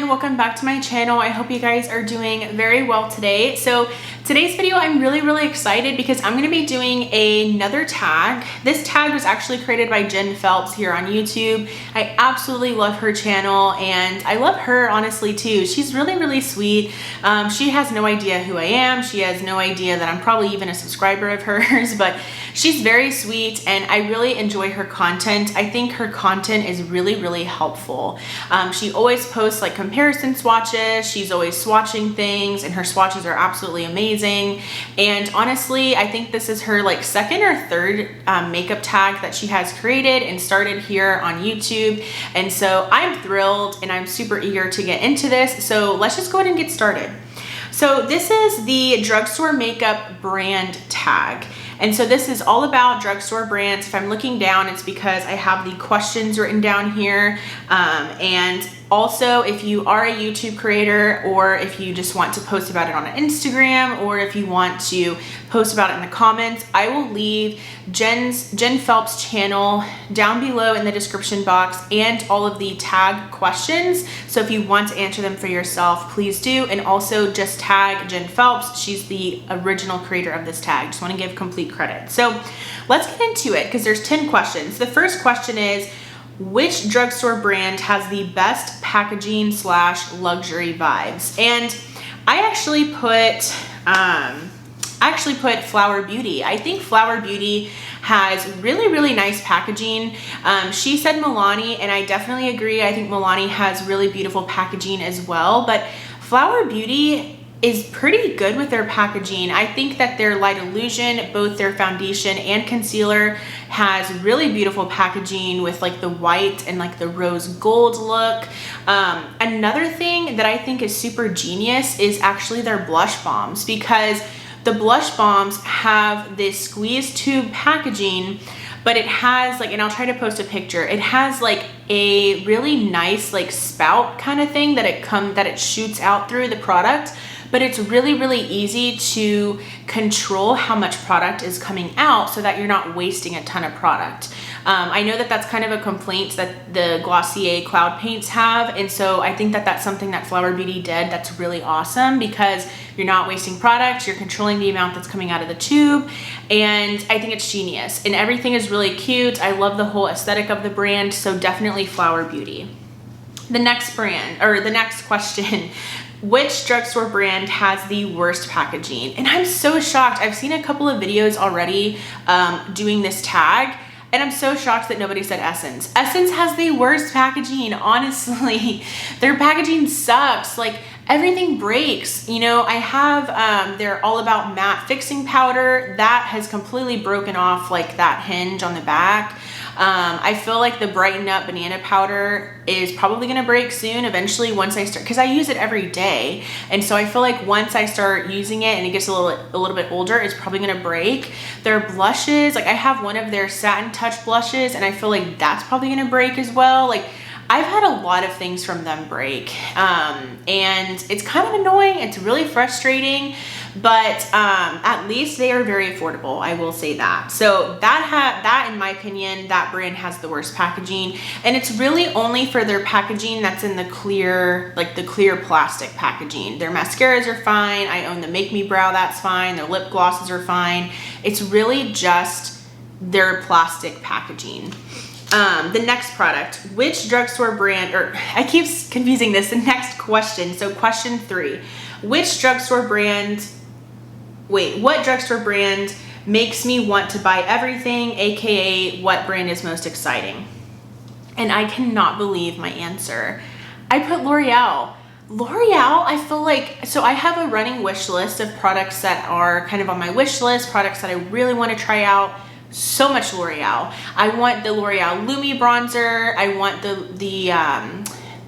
everyone, welcome back to my channel. I hope you guys are doing very well today. So today's video, I'm really excited because I'm going to be doing another tag. This tag was actually created by Jen Phelps here on YouTube. I absolutely love her channel and I love her honestly too. She's really sweet. She has no idea who I am. She has no idea that I'm probably even a subscriber of hers, but she's very sweet and I really enjoy her content. I think her content is really helpful. She always posts like comparison swatches. She's always swatching things and her swatches are absolutely amazing. And honestly, I think this is her like second or third makeup tag that she has created and started here on YouTube. And so I'm thrilled and I'm super eager to get into this. So let's just go ahead and get started. So this is the Drugstore makeup brand tag. And so this is all about drugstore brands. If I'm looking down, it's because I have the questions written down here. And also, if you are a YouTube creator or if you just want to post about it on Instagram or if you want to post about it in the comments, I will leave Jen Phelps channel down below in the description box and all of the tag questions. So if you want to answer them for yourself, please do. And also just tag Jen Phelps. She's the original creator of this tag. Just want to give complete credit. So let's get into it because there's 10 questions. The first question is, which drugstore brand has the best packaging / luxury vibes? And I actually put Flower Beauty. I think Flower Beauty has really nice packaging. She said Milani, and I definitely agree. I think Milani has really beautiful packaging as well, but Flower Beauty is pretty good with their packaging. I think that their Light Illusion, both their foundation and concealer, has really beautiful packaging with like the white and like the rose gold look. Another thing that I think is super genius is actually their blush bombs, because the blush bombs have this squeeze tube packaging, but it has like, and I'll try to post a picture, it has like a really nice like spout kind of thing that it shoots out through the product. But it's really easy to control how much product is coming out so that you're not wasting a ton of product. I know that that's kind of a complaint that the Glossier Cloud Paints have. And so I think that that's something that Flower Beauty did that's really awesome, because you're not wasting product, you're controlling the amount that's coming out of the tube. And I think it's genius. And everything is really cute. I love the whole aesthetic of the brand. So definitely Flower Beauty. The next brand, or the next question, which drugstore brand has the worst packaging? And I'm so shocked. I've seen a couple of videos already doing this tag, and I'm so shocked that nobody said Essence. Essence has the worst packaging, honestly. Their packaging sucks. Like, everything breaks. You know, I have their All About Matte Fixing Powder. That has completely broken off like that hinge on the back. I feel like the Brighten Up Banana Powder is probably gonna break soon eventually once I start, because I use it every day. And so I feel like once I start using it and it gets a little bit older, it's probably gonna break. Their blushes, like I have one of their Satin Touch blushes and I feel like that's probably gonna break as well. Like, I've had a lot of things from them break, and it's kind of annoying. It's really frustrating, but at least they are very affordable. I will say that. So that in my opinion, that brand has the worst packaging, and it's really only for their packaging that's in the clear, like the clear plastic packaging. Their mascaras are fine. I own the Make Me Brow, that's fine. Their lip glosses are fine. It's really just their plastic packaging. The next product, which drugstore brand, or I keep confusing this, the next question. So question 3, which drugstore brand, what drugstore brand makes me want to buy everything, aka what brand is most exciting? And I cannot believe my answer. I put L'Oreal. L'Oreal, I feel like, so I have a running wish list of products that are kind of on my wish list, products that I really want to try out. So much L'Oreal. I want the L'Oreal Lumi bronzer. I want the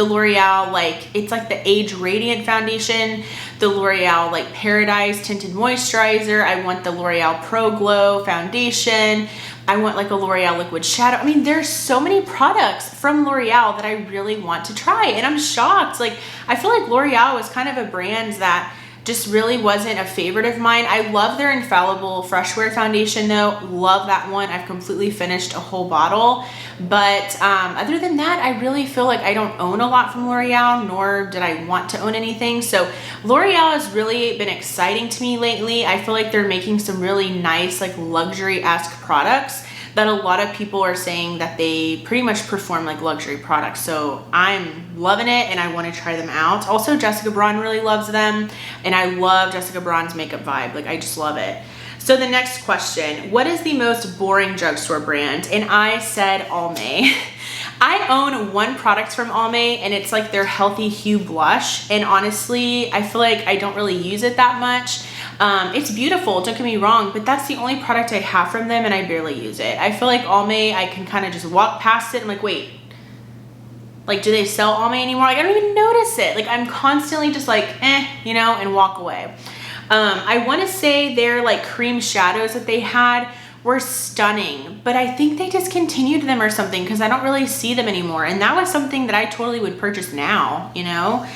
L'Oreal, like, it's like the Age Radiant foundation, the L'Oreal like Paradise tinted moisturizer. I want the L'Oreal Pro Glow foundation. I want like a L'Oreal liquid shadow. I mean, there's so many products from L'Oreal that I really want to try, and I'm shocked. Like, I feel like L'Oreal is kind of a brand that just really wasn't a favorite of mine. I love their Infallible Fresh Wear foundation though. Love that one. I've completely finished a whole bottle. But other than that, I really feel like I don't own a lot from L'Oreal, nor did I want to own anything. So L'Oreal has really been exciting to me lately. I feel like they're making some really nice, like luxury-esque products that a lot of people are saying that they pretty much perform like luxury products. So I'm loving it and I want to try them out. Also, Jessica Braun really loves them, and I love Jessica Braun's makeup vibe. Like, I just love it. So the next question, what is the most boring drugstore brand? And I said Almay. I own one product from Almay, and it's like their Healthy Hue blush. And honestly, I feel like I don't really use it that much. It's beautiful, don't get me wrong, but that's the only product I have from them, and I barely use it. I feel like Almay, I can kind of just walk past it. I'm like, wait, like, do they sell Almay anymore? Like, I don't even notice it. Like, I'm constantly just like, you know, and walk away. I want to say their like cream shadows that they had were stunning, but I think they discontinued them or something because I don't really see them anymore. And that was something that I totally would purchase now, you know?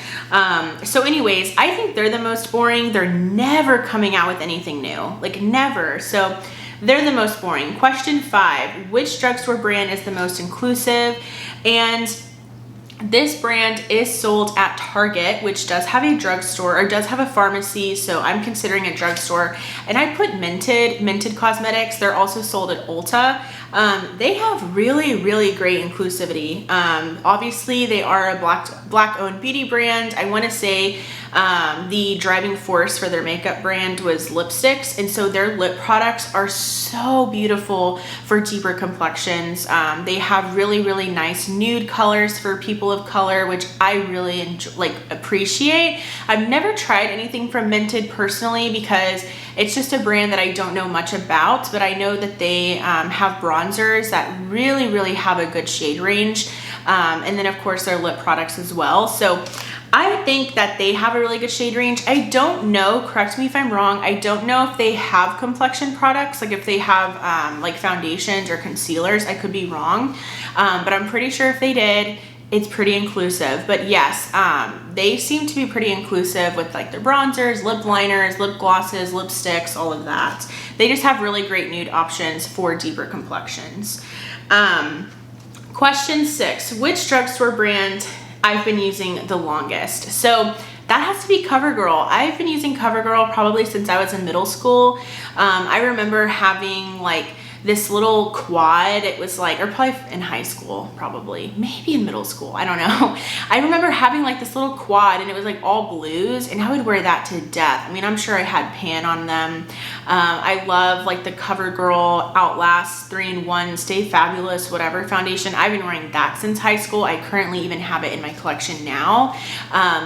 So anyways, I think they're the most boring. They're never coming out with anything new, like never. So they're the most boring. Question 5, which drugstore brand is the most inclusive? And this brand is sold at Target, which does have a drugstore, or does have a pharmacy, so I'm considering a drugstore. And I put Mented Cosmetics. They're also sold at Ulta. They have really, really great inclusivity. Obviously, they are a black-owned beauty brand. I want to say the driving force for their makeup brand was lipsticks, and so their lip products are so beautiful for deeper complexions. They have really, really nice nude colors for people of color, which I really appreciate. I've never tried anything from Mented personally because it's just a brand that I don't know much about, but I know that they have bronzers that really, really have a good shade range. And then of course their lip products as well. So I think that they have a really good shade range. I don't know, correct me if I'm wrong, I don't know if they have complexion products, like if they have like foundations or concealers. I could be wrong, but I'm pretty sure if they did, it's pretty inclusive. But yes, they seem to be pretty inclusive with like their bronzers, lip liners, lip glosses, lipsticks, all of that. They just have really great nude options for deeper complexions. Question 6, which drugstore brand I've been using the longest? So that has to be CoverGirl. I've been using CoverGirl probably since I was in middle school. I remember having like this little quad. It was like, or probably in high school, probably, maybe in middle school, I don't know. I remember having like this little quad, and it was like all blues, and I would wear that to death. I mean, I'm sure I had pan on them. I love like the CoverGirl Outlast 3-in-1 Stay Fabulous whatever foundation. I've been wearing that since high school. I currently even have it in my collection now.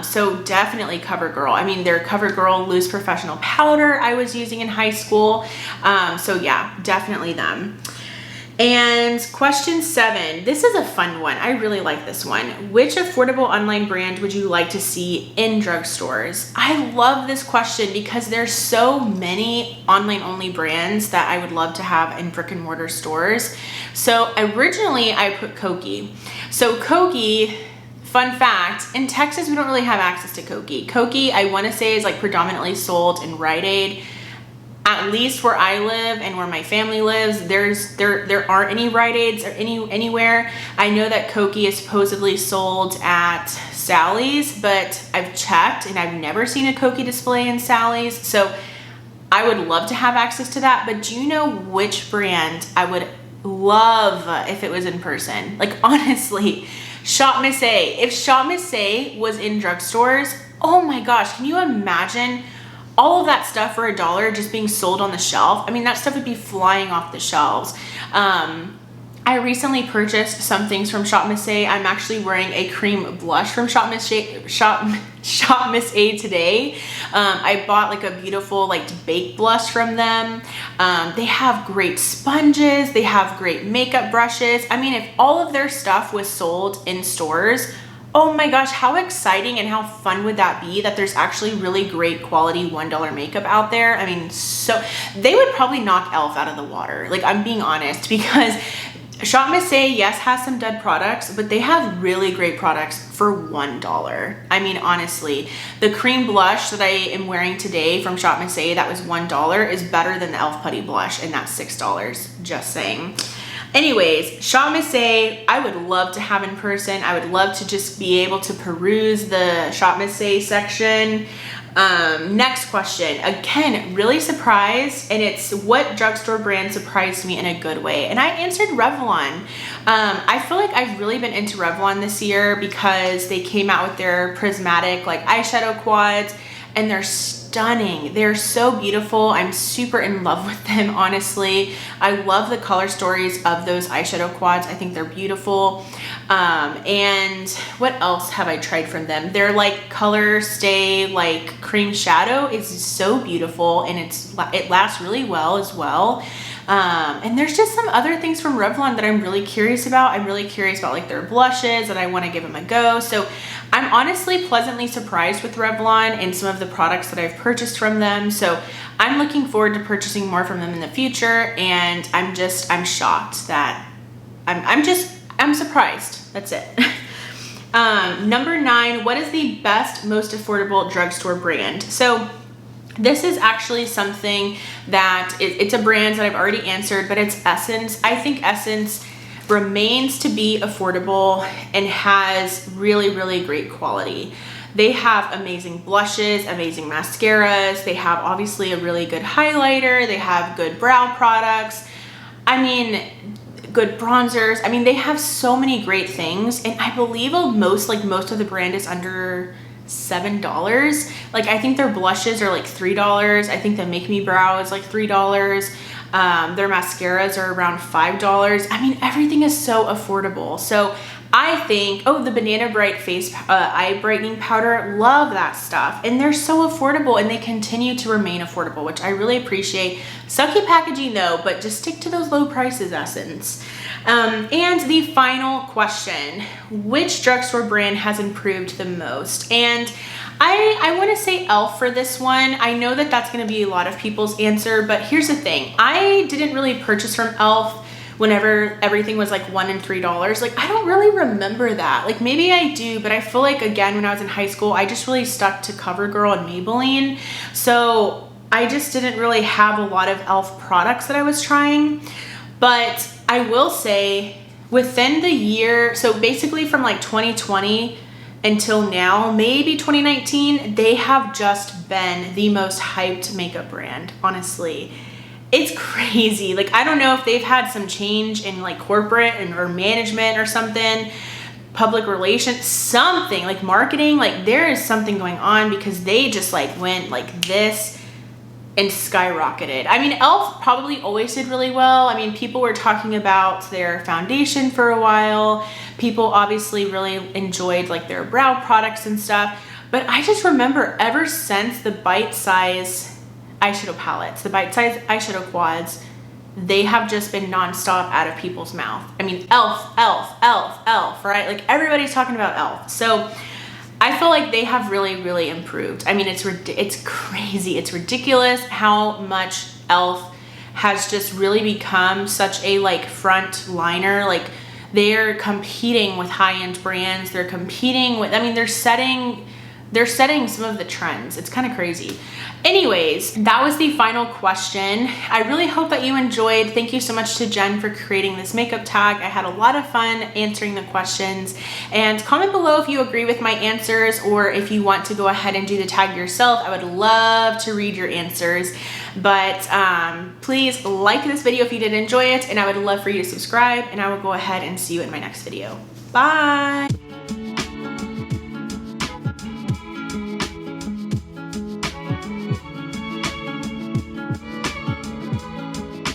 So definitely CoverGirl. I mean, their CoverGirl Loose Professional Powder I was using in high school. So yeah, definitely them. And question 7, this is a fun one. I really like this one. Which affordable online brand would you like to see in drugstores? I love this question because there's so many online only brands that I would love to have in brick and mortar stores. So originally I put Koki. So Koki, fun fact, in Texas we don't really have access to Koki. Koki, I want to say, is like predominantly sold in Rite Aid. At least where I live and where my family lives, there aren't any Rite Aids or anywhere. I know that Koki is supposedly sold at Sally's, but I've checked and I've never seen a Koki display in Sally's. So I would love to have access to that. But do you know which brand I would love if it was in person? Like honestly, Shop Miss A. If Shop Miss A was in drugstores, oh my gosh, can you imagine all of that stuff for $1 just being sold on the shelf? I mean, that stuff would be flying off the shelves. I recently purchased some things from Shop Miss A. I'm actually wearing a cream blush from Shop Miss A today. I bought like a beautiful like baked blush from them. They have great sponges. They have great makeup brushes. I mean, if all of their stuff was sold in stores, oh my gosh, how exciting and how fun would that be that there's actually really great quality $1 makeup out there. I mean, so they would probably knock e.l.f. out of the water. Like, I'm being honest, because Shop Miss A, yes, has some dud products, but they have really great products for $1. I mean, honestly, the cream blush that I am wearing today from Shop Miss A, that was $1, is better than the e.l.f. Putty blush, and that's $6, just saying. Anyways, Shop Miss A, I would love to have in person. I would love to just be able to peruse the Shop Miss A section. Next question, again, really surprised, and it's what drugstore brand surprised me in a good way, and I answered Revlon. I feel like I've really been into Revlon this year because they came out with their prismatic like eyeshadow quads, and they're stunning. They're so beautiful. I'm super in love with them, honestly. I love the color stories of those eyeshadow quads. I think they're beautiful. And what else have I tried from them? Their like color stay like cream shadow is so beautiful, and it lasts really well as well. And there's just some other things from Revlon that I'm really curious about. I'm really curious about like their blushes, and I want to give them a go. So I'm honestly pleasantly surprised with Revlon and some of the products that I've purchased from them. So I'm looking forward to purchasing more from them in the future. And I'm shocked that I'm surprised. That's it. Number 9, what is the best, most affordable drugstore brand? So this is actually something that it's a brand that I've already answered, but it's Essence. I think Essence remains to be affordable and has really, really great quality. They have amazing blushes, amazing mascaras. They have obviously a really good highlighter. They have good brow products. I mean, good bronzers. I mean, they have so many great things, and I believe most of the brand is under $7. Like, I think their blushes are like $3. I think the Make Me Brow is like $3. Their mascaras are around $5. I mean, everything is so affordable. So I think, oh, the Banana Bright face eye brightening powder, love that stuff. And they're so affordable, and they continue to remain affordable, which I really appreciate. Sucky packaging though, but just stick to those low prices, Essence. And the final question, which drugstore brand has improved the most? And I want to say e.l.f. for this one. I know that that's going to be a lot of people's answer, but here's the thing. I didn't really purchase from e.l.f. whenever everything was like $1 and $3. Like, I don't really remember that. Like, maybe I do, but I feel like, again, when I was in high school, I just really stuck to CoverGirl and Maybelline. So I just didn't really have a lot of e.l.f. products that I was trying. But I will say within the year, so basically from like 2020 until now, maybe 2019, they have just been the most hyped makeup brand, honestly. It's crazy. Like, I don't know if they've had some change in like corporate or management or something, public relations, something like marketing. Like, there is something going on, because they just like went like this and skyrocketed. I mean, e.l.f. probably always did really well. I mean, people were talking about their foundation for a while. People obviously really enjoyed like their brow products and stuff. But I just remember ever since the bite-size eyeshadow palettes, the bite-size eyeshadow quads, they have just been nonstop out of people's mouth. I mean, e.l.f., e.l.f., e.l.f., e.l.f., right? Like, everybody's talking about e.l.f. So I feel like they have really, really improved. I mean, it's crazy. It's ridiculous how much e.l.f. has just really become such a like front liner. Like, they're competing with high-end brands. They're competing with, I mean, they're setting some of the trends. It's kind of crazy. Anyways, that was the final question. I really hope that you enjoyed. Thank you so much to Jen for creating this makeup tag. I had a lot of fun answering the questions. And comment below if you agree with my answers, or if you want to go ahead and do the tag yourself. I would love to read your answers. But please like this video if you did enjoy it, and I would love for you to subscribe, and I will go ahead and see you in my next video. Bye!